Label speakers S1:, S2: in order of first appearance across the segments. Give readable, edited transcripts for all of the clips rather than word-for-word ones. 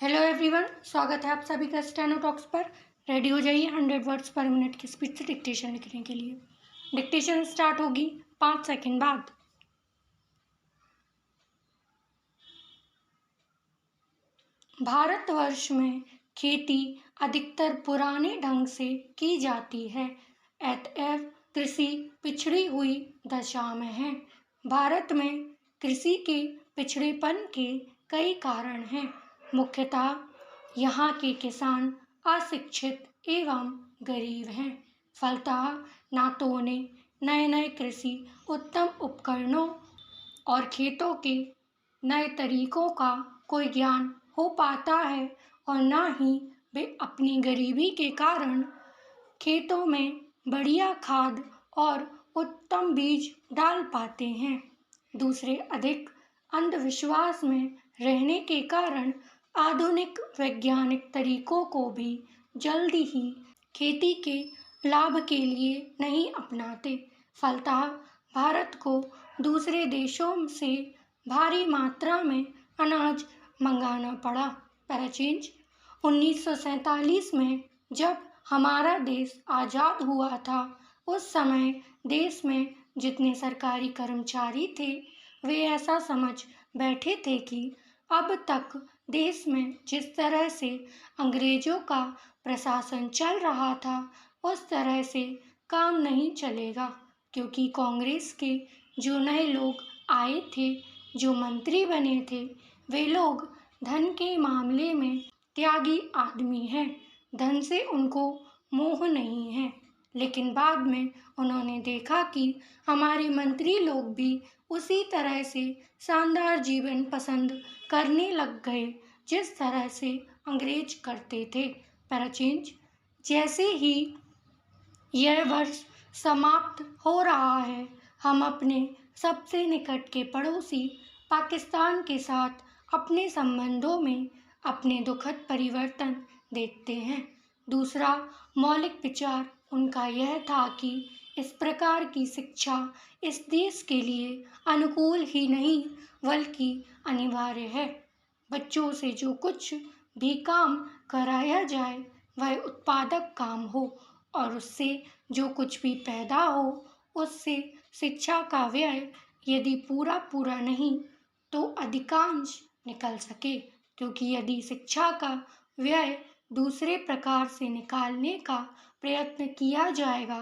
S1: Hello everyone, स्वागत है आप सभी का स्टेनो टॉक्स पर। रेडी हो जाइए 100 वर्ड्स पर मिनट की स्पीड से डिक्टेशन लिखने के लिए। डिक्टेशन स्टार्ट होगी 5 सेकंड बाद। भारतवर्ष में खेती अधिकतर पुराने ढंग से की जाती है, अतएव कृषि पिछड़ी हुई दशा में है। भारत में कृषि के पिछड़ेपन के कई कारण हैं। मुख्यतः यहाँ के किसान अशिक्षित एवं गरीब हैं। फलतः ना तो उन्हें नए नए कृषि उत्तम उपकरणों और खेतों के नए तरीकों का कोई ज्ञान हो पाता है और ना ही वे अपनी गरीबी के कारण खेतों में बढ़िया खाद और उत्तम बीज डाल पाते हैं। दूसरे अधिक अंधविश्वास में रहने के कारण आधुनिक वैज्ञानिक तरीकों को भी जल्दी ही खेती के लाभ के लिए नहीं अपनाते। फलतः भारत को दूसरे देशों से भारी मात्रा में अनाज मंगाना पड़ा। पैराचेंज 1947 में जब हमारा देश आज़ाद हुआ था, उस समय देश में जितने सरकारी कर्मचारी थे वे ऐसा समझ बैठे थे कि अब तक देश में जिस तरह से अंग्रेजों का प्रशासन चल रहा था उस तरह से काम नहीं चलेगा, क्योंकि कांग्रेस के जो नए लोग आए थे, जो मंत्री बने थे, वे लोग धन के मामले में त्यागी आदमी हैं। धन से उनको मोह नहीं है। लेकिन बाद में उन्होंने देखा कि हमारे मंत्री लोग भी उसी तरह से शानदार जीवन पसंद करने लग गए जिस तरह से अंग्रेज करते थे। पैराचेंज जैसे ही यह वर्ष समाप्त हो रहा है, हम अपने सबसे निकट के पड़ोसी पाकिस्तान के साथ अपने संबंधों में अपने दुखद परिवर्तन देखते हैं। दूसरा मौलिक विचार उनका यह था कि इस प्रकार की शिक्षा इस देश के लिए अनुकूल ही नहीं बल्कि अनिवार्य है। बच्चों से जो कुछ भी काम कराया जाए वह उत्पादक काम हो और उससे जो कुछ भी पैदा हो उससे शिक्षा का व्यय यदि पूरा नहीं तो अधिकांश निकल सके, क्योंकि यदि शिक्षा का व्यय दूसरे प्रकार से निकालने का प्रयत्न किया जाएगा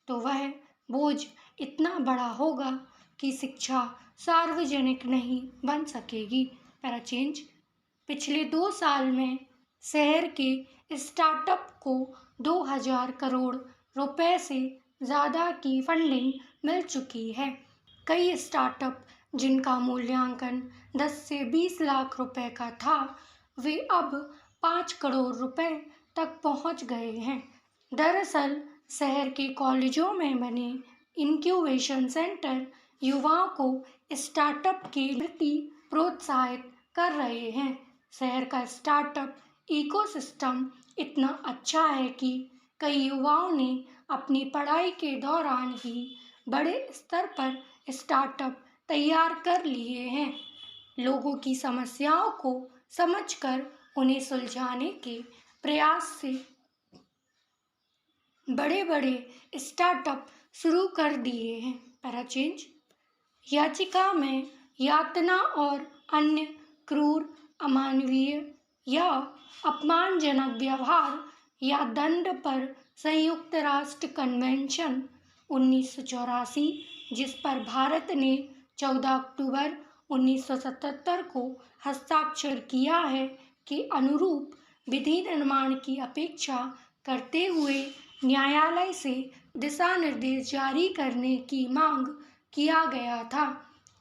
S1: तो वह बोझ इतना बड़ा होगा कि शिक्षा सार्वजनिक नहीं बन सकेगी। पैराचेंज पिछले 2 साल में शहर के स्टार्टअप को 2000 करोड़ रुपए से ज़्यादा की फंडिंग मिल चुकी है। कई स्टार्टअप जिनका मूल्यांकन 10 से 20 लाख रुपए का था, वे अब 5 करोड़ रुपए तक पहुंच गए हैं। दरअसल शहर के कॉलेजों में बने इंक्यूबेशन सेंटर युवाओं को स्टार्टअप के प्रति प्रोत्साहित कर रहे हैं। शहर का स्टार्टअप इकोसिस्टम इतना अच्छा है कि कई युवाओं ने अपनी पढ़ाई के दौरान ही बड़े स्तर पर स्टार्टअप तैयार कर लिए हैं। लोगों की समस्याओं को समझकर उन्हें सुलझाने के प्रयास से बड़े बड़े स्टार्टअप शुरू कर दिए हैं। पैराचेंज याचिका में यातना और अन्य क्रूर, अमानवीय या अपमानजनक व्यवहार या दंड पर संयुक्त राष्ट्र कन्वेंशन 1984, जिस पर भारत ने 14 अक्टूबर 1977 को हस्ताक्षर किया है, के अनुरूप विधि निर्माण की अपेक्षा करते हुए न्यायालय से दिशा निर्देश जारी करने की मांग किया गया था।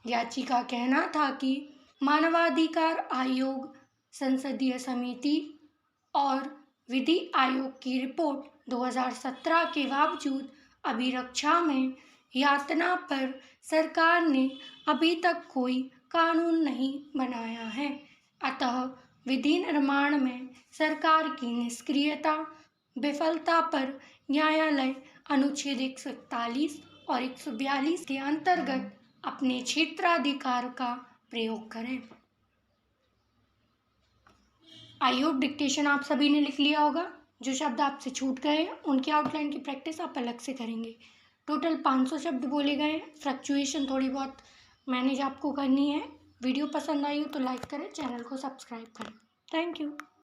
S1: याचिका कहना था कि मानवाधिकार आयोग, संसदीय समिति और विधि आयोग की रिपोर्ट 2017 के बावजूद अभिरक्षा में यातना पर सरकार ने अभी तक कोई कानून नहीं बनाया है। अतः विधि निर्माण में सरकार की निष्क्रियता, विफलता पर न्यायालय अनुच्छेद 141 और 142 के अंतर्गत अपने क्षेत्राधिकार का प्रयोग करें। आई होप डिक्टेशन आप सभी ने लिख लिया होगा। जो शब्द आपसे छूट गए हैं उनकी आउटलाइन की प्रैक्टिस आप अलग से करेंगे। टोटल 500 शब्द बोले गए हैं। फ्लक्चुएशन थोड़ी बहुत मैनेज आपको करनी है। वीडियो पसंद आई हो तो लाइक करें, चैनल को सब्सक्राइब करें। Thank you.